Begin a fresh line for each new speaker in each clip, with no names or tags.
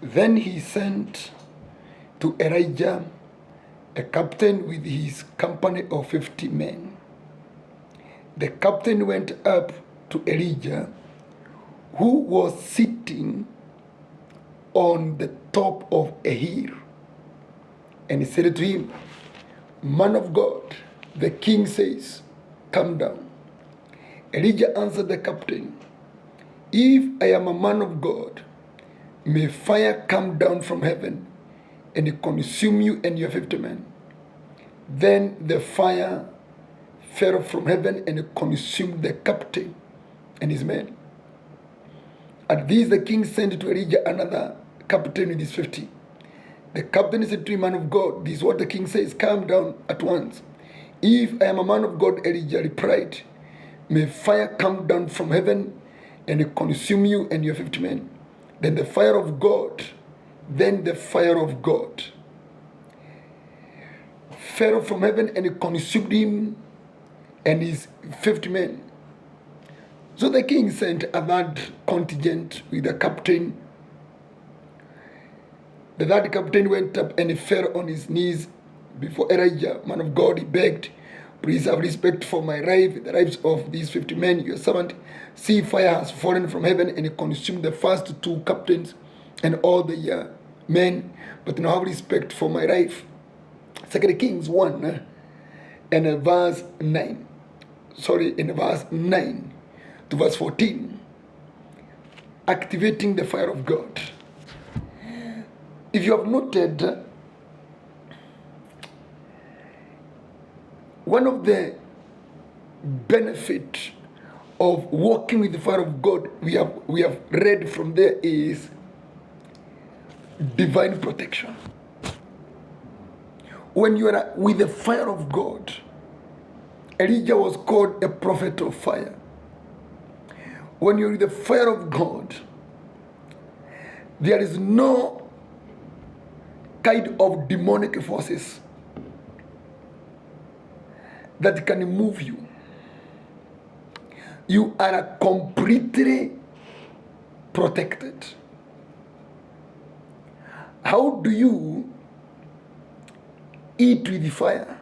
Then he sent to Elijah a captain with his company of 50 men. The captain went up to Elijah, who was sitting on the top of a hill, and he said to him, "Man of God, the king says, come down." Elijah answered the captain, "If I am a man of God, may fire come down from heaven and consume you and your 50 men." Then the fire fell from heaven and consumed the captain and his men. At this the king sent to Elijah another captain with his 50. The captain said to him, "Man of God, this is what the king says, come down at once." "If I am a man of God," Elijah replied, "may fire come down from heaven and consume you and your 50 men." Then the fire of God fell from heaven and consumed him and his 50 men. So the king sent a third contingent with the captain. The third captain went up and fell on his knees before Elijah. "Man of God," he begged, "please have respect for my life, the lives of these 50 men, your servant. See, fire has fallen from heaven and consumed the first two captains and all the men, but now have respect for my life." 2 Kings 1 and verse 9. In verse 9 to verse 14. Activating the fire of God. If you have noted, one of the benefits of walking with the fire of God we have read from there is divine protection. When you are with the fire of God, Elijah was called a prophet of fire. When you're with the fire of God, there is no kind of demonic forces that can move you. You are completely protected. How do you eat with the fire?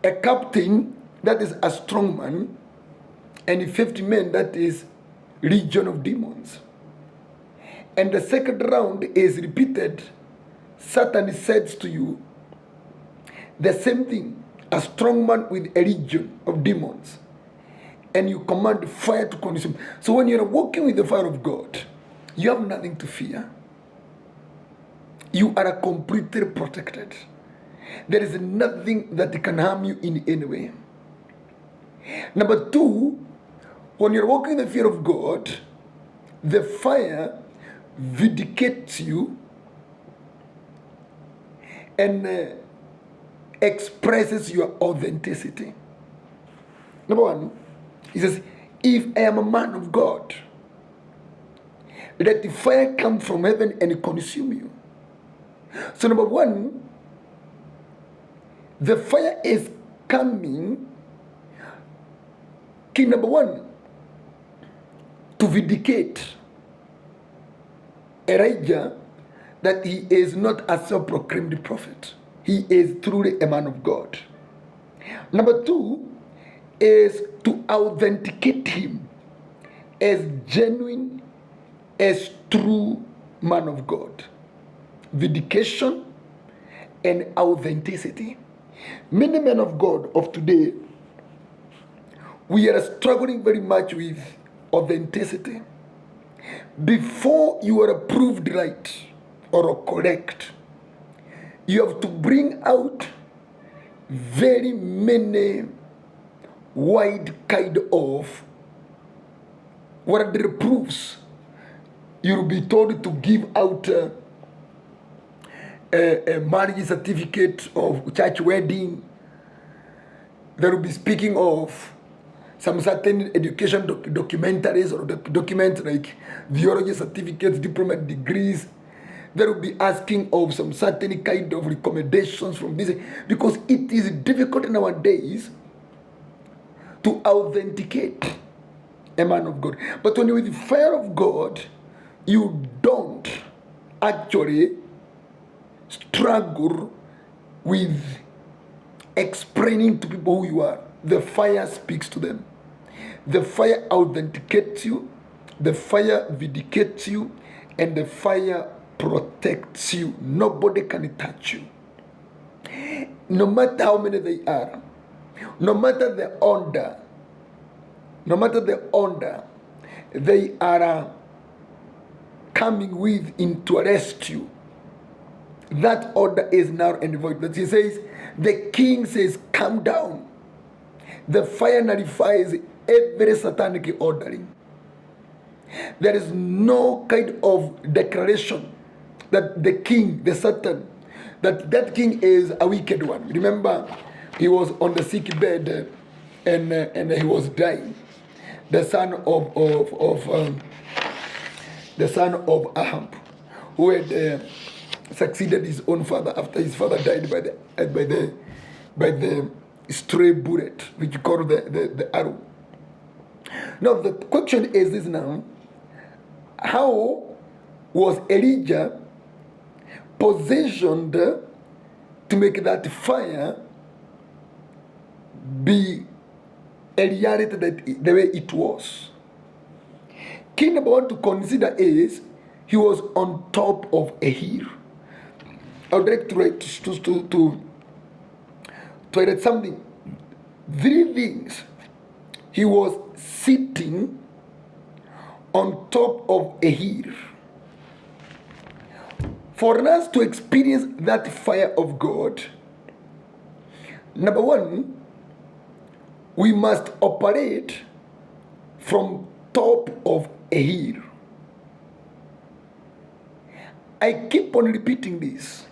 A captain, that is a strong man, and 50 men, that is legion of demons. And the second round is repeated. Satan says to you the same thing, a strong man with a legion of demons, and you command fire to consume. So when you're walking with the fire of God, you have nothing to fear. You are completely protected. There is nothing that can harm you in any way. Number two, when you're walking in the fear of God, the fire vindicates you and expresses your authenticity. Number one, he says, "If I am a man of God, let the fire come from heaven and consume you." So number one, the fire is coming, key number one, to vindicate Elijah that he is not a self-proclaimed prophet. He is truly a man of God. Number two is to authenticate him as genuine, as true man of God. Vindication and authenticity. Many men of God of today, we are struggling very much with authenticity. Before you are proved right or correct, you have to bring out very many wide kind of what are the proofs. You'll be told to give out a marriage certificate of church wedding. They will be speaking of some certain education documentaries or documents like theology certificates, diploma degrees. They will be asking of some certain kind of recommendations from this, because it is difficult nowadays to authenticate a man of God. But when you're with the fire of God, you don't actually struggle with explaining to people who you are. The fire speaks to them. The fire authenticates you, the fire vindicates you, and the fire protects you. Nobody can touch you. No matter how many they are, no matter the order, they are coming with to arrest you. That order is now and void. But he says, the king says, calm down. The fire nullifies every satanic ordering. There is no kind of declaration that the king, the Satan, that king is a wicked one. Remember, he was on the sick bed and he was dying. The son of Ahab, who had succeeded his own father after his father died by the stray bullet, which you call the arrow. Now the question is this now: how was Elijah positioned to make that fire be a reality the way it was? Key number one to consider is he was on top of a hill. I would like to write something. 3 things. He was sitting on top of a hill. For us to experience that fire of God, number one, we must operate from top of a hill. I keep on repeating this.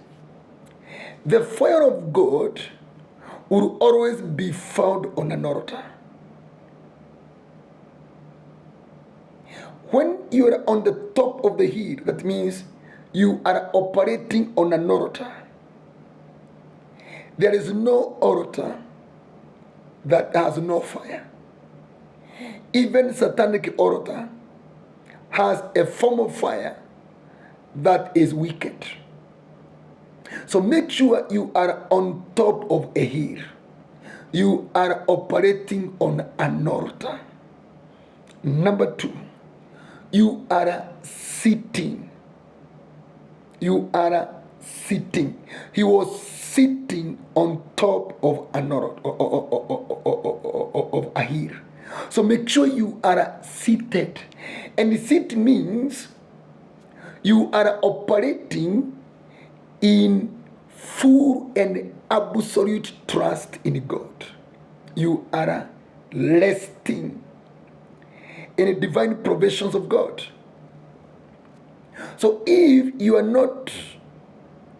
The fire of God will always be found on an altar. When you are on the top of the hill, that means you are operating on an altar. There is no altar that has no fire. Even satanic altar has a form of fire that is wicked. So make sure you are on top of a hill. You are operating on an altar. Number 2, you are sitting. You are sitting. He was sitting on top of an altar, of a hill. So make sure you are seated. And sit means you are operating in full and absolute trust in God. You are resting in the divine provisions of God. So if you are not,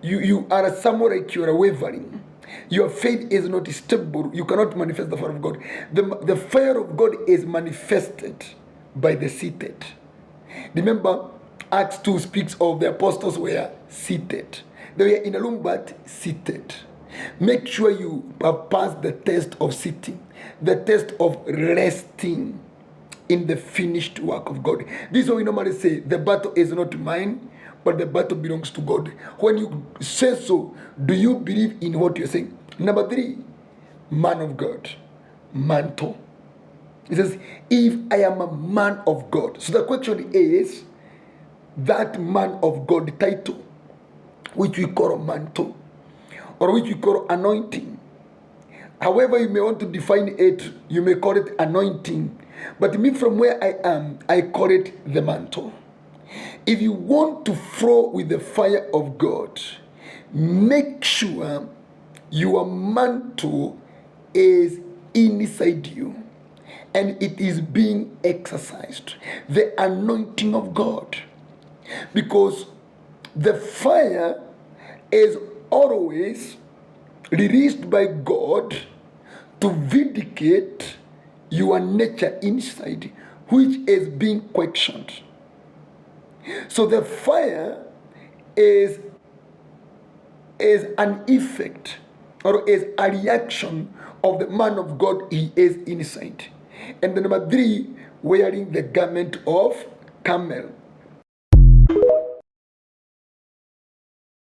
you are somewhere like you are wavering, your faith is not stable, you cannot manifest the fire of God. The fire of God is manifested by the seated. Remember, Acts 2 speaks of the apostles were seated. They were in a room but seated. Make sure you have passed the test of sitting, the test of resting in the finished work of God. This is what we normally say: the battle is not mine, but the battle belongs to God. When you say so, do you believe in what you're saying? Number 3, man of God, mantle. It says, if I am a man of God. So the question is, that man of God title, which we call a mantle, or which we call anointing. However you may want to define it, you may call it anointing. But me, from where I am, I call it the mantle. If you want to flow with the fire of God, make sure your mantle is inside you and it is being exercised. The anointing of God. Because the fire is always released by God to vindicate your nature inside, which is being questioned. So the fire is an effect, or is a reaction of the man of God he is inside. And the number 3, wearing the garment of camel.